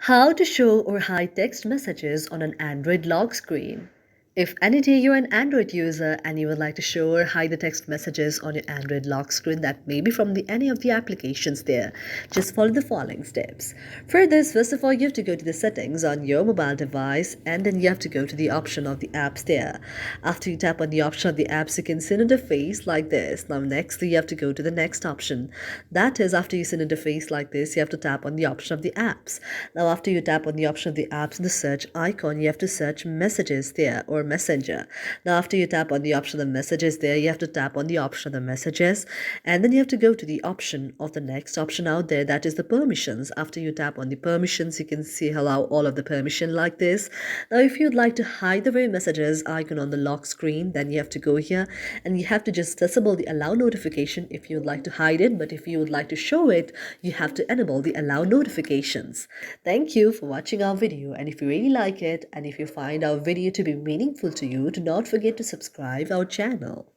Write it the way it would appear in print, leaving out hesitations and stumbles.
How to show or hide text messages on an Android lock screen. If any day you're an Android user and you would like to show or hide the text messages on your Android lock screen that may be from any of the applications there, just follow the following steps. For this, first of all, you have to go to the settings on your mobile device and then you have to go to the option of the apps there. After you tap on the option of the apps, you can see an interface like this. Now next, you have to go to the next option. That is, after you see an interface like this, you have to tap on the option of the apps. Now after you tap on the option of the apps in the search icon, you have to search messages there or messenger. Now after you tap on the option of the messages there, you have to tap on the option of the messages and then you have to go to the option of the next option out there, that is the permissions. After you tap on the permissions, you can see allow all of the permission like this. Now if you'd like to hide the very messages icon on the lock screen, then you have to go here and you have to just disable the allow notification if you'd like to hide it, but if you would like to show it, you have to enable the allow notifications. Thank you for watching our video, and if you really like it and if you find our video to be meaningful to you, do not forget to subscribe our channel.